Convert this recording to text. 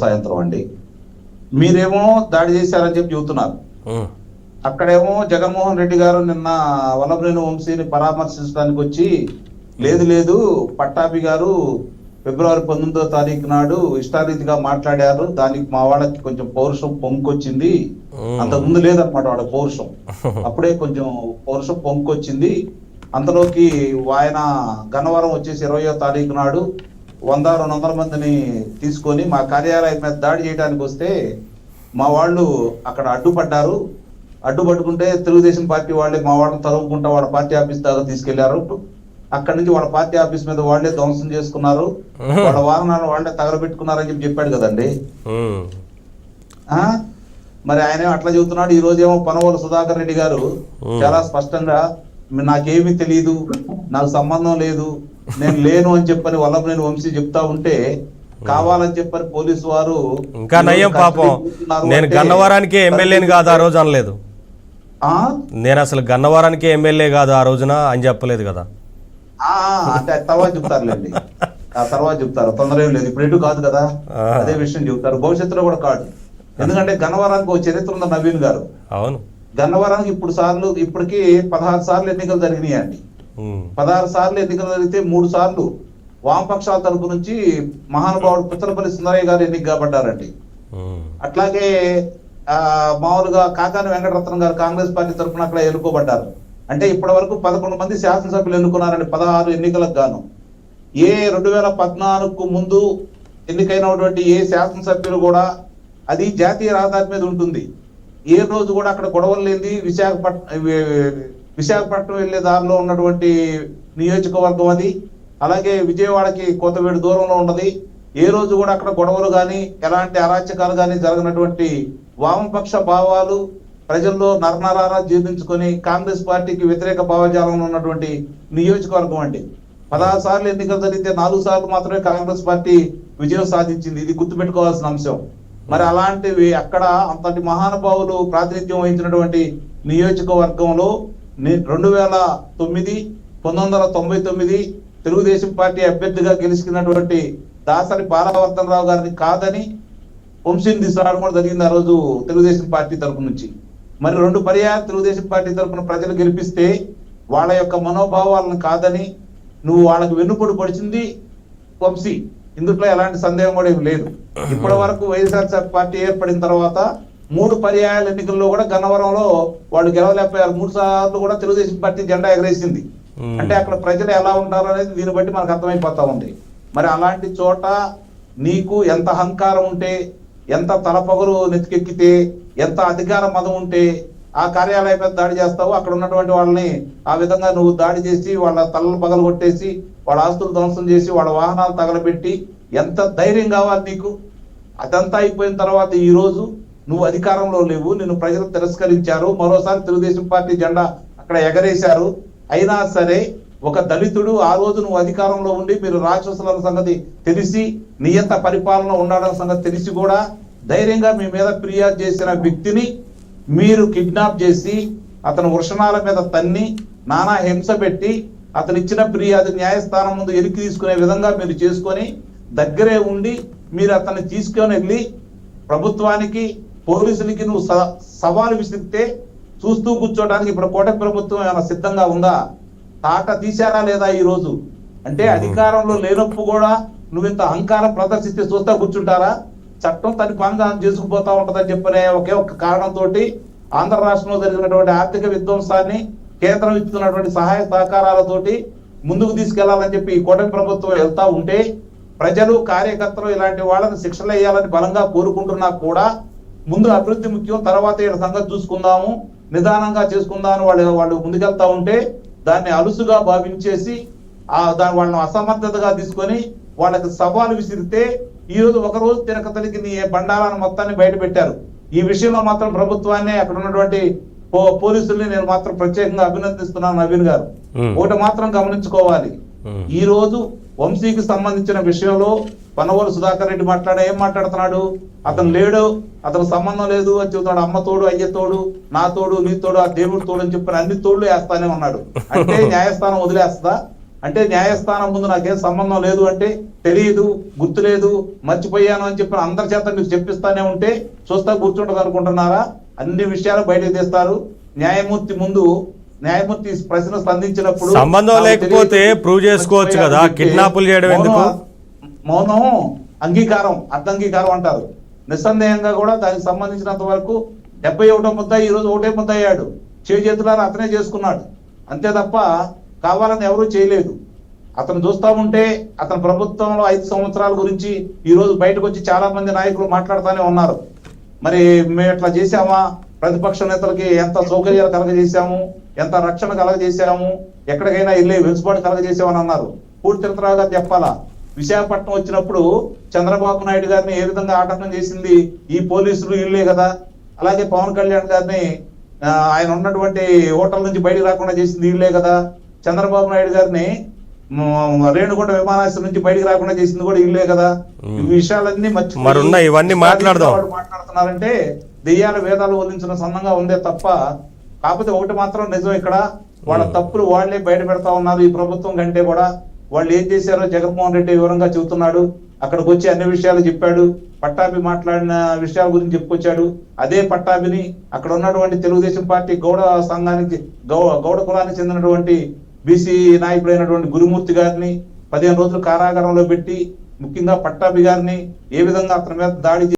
సాయంత్రం అండి. మీరేమో దాడి చేశారని చెప్పి చెబుతున్నారు. అక్కడేమో జగన్మోహన్ రెడ్డి గారు నిన్న వల్లభనేని వంశీని పరామర్శించడానికి వచ్చి లేదు లేదు పట్టాభి గారు ఫిబ్రవరి 19వ తారీఖు నాడు ఇష్టారీతిగా మాట్లాడారు, దానికి మా వాళ్ళకి కొంచెం పౌరుషం పొంకొచ్చింది. అంతకుముందు లేదనమాట వాళ్ళ పౌరుషం, అప్పుడే కొంచెం పౌరుషం పొంకొచ్చింది. అంతలోకి ఆయన గన్నవరం వచ్చేసి 20వ తారీఖు నాడు 100-200 మందిని తీసుకొని మా కార్యాలయం మీద దాడి చేయడానికి వస్తే మా వాళ్ళు అక్కడ అడ్డుపడ్డారు. అడ్డుపట్టుకుంటే తెలుగుదేశం పార్టీ వాళ్ళే మా వాళ్ళని తరుముకుంటా వాళ్ళ పార్టీ ఆఫీస్ దాకా తీసుకెళ్లారు. అక్కడి నుంచి వాళ్ళ పార్టీ ఆఫీస్ మీద వాళ్ళే ధ్వంసం చేసుకున్నారు, వాళ్ళ వాహనాలను వాళ్ళే తగలబెట్టుకున్నారని చెప్పాడు కదండి. మరి ఆయన అట్లా చెబుతున్నాడు. ఈ రోజేమో పనవోలు సుధాకర్ రెడ్డి గారు చాలా స్పష్టంగా నాకేమీ తెలియదు, నాకు సంబంధం లేదు, నేను లేను అని చెప్పని వల్లభనేని వంశీ చెప్తా ఉంటే కావాలని చెప్పని పోలీసు వారు ఇంకా నయ్యం పాపం నేను గన్నవరానికి ఎమ్మెల్యేని కాదు ఆ రోజు అనలేదు. నేను అసలు గన్నవరానికి ఎమ్మెల్యే కాదు ఆ రోజున అని చెప్పలేదు కదా. అంటే తర్వాత చెప్తారులేండి, ఆ తర్వాత చెప్తారు, తొందర ఏం లేదు, ఇప్పుడు ఎటు కాదు కదా, అదే విషయం చెప్తారు. భవిష్యత్తులో కూడా కాదు, ఎందుకంటే గన్నవరానికి ఒక చరిత్ర ఉంది నవీన్ గారు. అవును, గన్నవరానికి ఇప్పటికి 16 సార్లు ఎన్నికలు జరిగినాయండి. 16 సార్లు ఎన్నికలు జరిగితే 3 సార్లు వామపక్షాల తరపు నుంచి మహానుభావుడు పుచ్చలపల్లి సుందరయ్య గారు ఎన్నిక కాబడ్డారండి. అట్లాగే మామూలుగా కాకాని వెంకటరత్నం గారు కాంగ్రెస్ పార్టీ తరఫున అక్కడ ఎన్నుకోబడ్డారు. అంటే ఇప్పటి వరకు 11 మంది శాసనసభ్యులు ఎన్నుకున్నారండి 16 ఎన్నికలకు గాను. 2014కు ముందు ఎన్నికైనటువంటి ఏ శాసనసభ్యులు కూడా అది జాతీయ రహదారి మీద ఉంటుంది. ఏ రోజు కూడా అక్కడ గొడవలు లేని విశాఖపట్నం వెళ్లే దారిలో ఉన్నటువంటి నియోజకవర్గం అది. అలాగే విజయవాడకి కొత్తవేడు దూరంలో ఉన్నది. ఏ రోజు కూడా అక్కడ గొడవలు కానీ ఎలాంటి అరాచకాలు కానీ జరగనటువంటి వామపక్ష భావాలు ప్రజల్లో నరనరారా జీర్ణించుకొని కాంగ్రెస్ పార్టీకి వ్యతిరేక భావజాలంలో ఉన్నటువంటి నియోజకవర్గం అండి. 16 సార్లు ఎన్నికలు జరిగితే 4 సార్లు మాత్రమే కాంగ్రెస్ పార్టీ విజయం సాధించింది. ఇది గుర్తుపెట్టుకోవాల్సిన అంశం. మరి అలాంటివి అక్కడ అంతటి మహానుభావులు ప్రాతినిధ్యం వహించినటువంటి నియోజకవర్గంలో 1999 తెలుగుదేశం పార్టీ అభ్యర్థిగా గెలిచినటువంటి దాసరి బాలవర్ధనరావు గారిని కాదని వంశీని తీసుకురావడం కూడా జరిగింది ఆ రోజు తెలుగుదేశం పార్టీ తరఫు నుంచి. మరి 2 పర్యాయాలు తెలుగుదేశం పార్టీ తరఫున ప్రజలు గెలిపిస్తే వాళ్ళ యొక్క మనోభావాలను కాదని నువ్వు వాళ్ళకి వెన్నుపోటు పొడిచింది వంశీ, ఇందులో ఎలాంటి సందేహం కూడా ఏం లేదు. ఇప్పటి వరకు వైఎస్ఆర్ పార్టీ ఏర్పడిన తర్వాత 3 పర్యాయాల ఎన్నికల్లో కూడా గన్నవరంలో వాళ్ళు గెలవలేకపోయారు. 3 సార్లు కూడా తెలుగుదేశం పార్టీ జెండా ఎగరేసింది. అంటే అక్కడ ప్రజలు ఎలా ఉంటారు అనేది దీన్ని బట్టి మనకు అర్థమైపోతా ఉంది. మరి అలాంటి చోట నీకు ఎంత అహంకారం ఉంటే, ఎంత తలపొగరు నెత్తికెక్కితే, ఎంత అధికార మదం ఉంటే ఆ కార్యాలయం మీద దాడి చేస్తావు. అక్కడ ఉన్నటువంటి వాళ్ళని ఆ విధంగా నువ్వు దాడి చేసి వాళ్ళ తలలు పగలు కొట్టేసి వాళ్ళ ఆస్తులు ధ్వంసం చేసి వాళ్ళ వాహనాలు తగలబెట్టి ఎంత ధైర్యం కావాలి నీకు? అదంతా అయిపోయిన తర్వాత ఈ రోజు నువ్వు అధికారంలో లేవు, నిన్ను ప్రజలు తిరస్కరించారు, మరోసారి తెలుగుదేశం పార్టీ జెండా అక్కడ ఎగరేశారు. అయినా సరే ఒక దళితుడు ఆ రోజు నువ్వు అధికారంలో ఉండి మీరు రాక్షసుల సంగతి తెలిసి నియంత పరిపాలన ఉండడం సంగతి తెలిసి కూడా ధైర్యంగా మీ మీద ఫిర్యాదు చేసిన వ్యక్తిని మీరు కిడ్నాప్ చేసి అతను వృషణాల మీద తన్ని నానా హింస పెట్టి అతను ఇచ్చిన ఫిర్యాదు న్యాయస్థానం ముందు ఎరికి తీసుకునే విధంగా మీరు చేసుకొని దగ్గరే ఉండి మీరు అతన్ని తీసుకొని వెళ్ళి ప్రభుత్వానికి పోలీసులకి నువ్వు సవాలు విసిరితే చూస్తూ కూర్చోడానికి ఇప్పుడు కూటమి ప్రభుత్వం ఏమైనా సిద్ధంగా ఉందా? తాట తీశారా లేదా ఈ రోజు? అంటే అధికారంలో లేనప్పుడు కూడా నువ్వు ఇంత అహంకారం ప్రదర్శిస్తే చూస్తా కూర్చుంటారా? చట్టం తన పనిగా చేసుకుపోతా ఉంటదని చెప్పనే ఒకే ఒక కారణంతో ఆంధ్ర రాష్ట్రంలో జరిగినటువంటి ఆర్థిక విధ్వంసాన్ని కేంద్రం ఇస్తున్నటువంటి సహాయ సహకారాలతోటి ముందుకు తీసుకెళ్లాలని చెప్పి ఈ కూటమి ప్రభుత్వం వెళ్తా ఉంటే ప్రజలు కార్యకర్తలు ఇలాంటి వాళ్ళని శిక్షలు వేయాలని బలంగా కోరుకుంటున్నా కూడా ముందు అభివృద్ధి ముఖ్యం, తర్వాత వీళ్ళ సంగతి చూసుకుందాము, నిదానంగా చేసుకుందామని వాళ్ళు ముందుకెళ్తా ఉంటే దాన్ని అలుసుగా భావించేసి వాళ్ళని అసమర్థతగా తీసుకొని వాళ్ళకి సవాలు విసిరితే ఈ రోజు ఒకరోజు తినకతలికి నీ బండారాన్ని మొత్తాన్ని బయట పెట్టారు. ఈ విషయంలో మాత్రం ప్రభుత్వాన్ని అక్కడ ఉన్నటువంటి పోలీసుల్ని నేను మాత్రం ప్రత్యేకంగా అభినందిస్తున్నాను నవీన్ గారు. ఒకటి మాత్రం గమనించుకోవాలి, ఈ రోజు వంశీకి సంబంధించిన విషయంలో పనవోలు సుధాకర్ రెడ్డి ఏం మాట్లాడుతున్నాడు? అతను లేడు, అతను సంబంధం లేదు అని చెబుతున్నాడు. అమ్మ తోడు, అయ్య తోడు, నా తోడు, నీ తోడు, ఆ దేవుడు తోడు అని చెప్పిన అన్ని తోళ్లు వేస్తానే ఉన్నాడు. అంటే న్యాయస్థానం వదిలేస్తుందా? అంటే న్యాయస్థానం ముందు నాకేం సంబంధం లేదు అంటే తెలియదు, గుర్తు లేదు, మర్చిపోయాను అని చెప్పి అందరి చేత మీరు చెప్పిస్తానే ఉంటే చూస్తా కూర్చుంటది అనుకుంటున్నారా? అన్ని విషయాలు బయటకు తీస్తారు. న్యాయమూర్తి ముందు న్యాయమూర్తి ప్రశ్న స్పందించినప్పుడు సంబంధం నాకు లేకపోతే తెలియదు, ప్రూవ్ చేసుకోవచ్చు కదా, మర్చిపోయాను కిడ్నాపులు చేయడం ఎందుకు? మౌనం అంగీకారం, అర్ధంగీకారం అంటారు. నిస్సందేహంగా కూడా దానికి సంబంధించినంత వరకు 71 ముద్దాయి ఈ రోజు ఒకటే ముద్దయ్యాడు. చేతులారా అతనే చేసుకున్నాడు అంతే తప్ప కావాలని ఎవరూ చేయలేదు. అతను చూస్తా ఉంటే అతని ప్రభుత్వంలో 5 సంవత్సరాల గురించి ఈ రోజు బయటకు వచ్చి చాలా మంది నాయకులు మాట్లాడుతూనే ఉన్నారు. మరి మేము ఇట్లా చేశామా, ప్రతిపక్ష నేతలకి ఎంత సౌకర్యాలు కలగజేశాము, ఎంత రక్షణ కలగజేశాము, ఎక్కడికైనా వెళ్ళి వెసులుబాటు కలగజేసామని అన్నారు. పూర్తి చంద్రబాబు గారు చెప్పాలా, విశాఖపట్నం వచ్చినప్పుడు చంద్రబాబు నాయుడు గారిని ఏ విధంగా ఆటంకం చేసింది ఈ పోలీసులు ఇల్లే కదా. అలాగే పవన్ కళ్యాణ్ గారిని ఆయన ఉన్నటువంటి హోటల్ నుంచి బయటకు రాకుండా చేసింది వీళ్ళే కదా. చంద్రబాబు నాయుడు గారిని రేణుగుంట విమానాశ్రయం నుంచి బయటకు రాకుండా చేసింది కూడా వీళ్ళే కదా. ఈ విషయాలన్నీ ఇవన్నీ మాట్లాడుతున్నారంటే దెయ్యాల వేదాలు వదిలించిన సన్నంగా ఉందే తప్ప. కాకపోతే ఒకటి మాత్రం నిజం, ఇక్కడ వాళ్ళ తప్పులు వాళ్లే బయట పెడతా ఉన్నారు. ఈ ప్రభుత్వం కంటే కూడా వాళ్ళు ఏం చేశారో జగన్మోహన్ రెడ్డి వివరంగా చెబుతున్నాడు. అక్కడికి వచ్చి అన్ని విషయాలు చెప్పాడు. పట్టాభి మాట్లాడిన విషయాల గురించి చెప్పుకొచ్చాడు. అదే పట్టాభిని అక్కడ ఉన్నటువంటి తెలుగుదేశం పార్టీ గౌడ సంఘానికి గౌడ కులానికి చెందినటువంటి బీసీ నాయకుడైనటువంటి గురుమూర్తి గారిని 15 రోజులు కారాగారంలో పెట్టి ముఖ్యంగా పట్టాభి గారిని ఏ విధంగా అతని మీద దాడి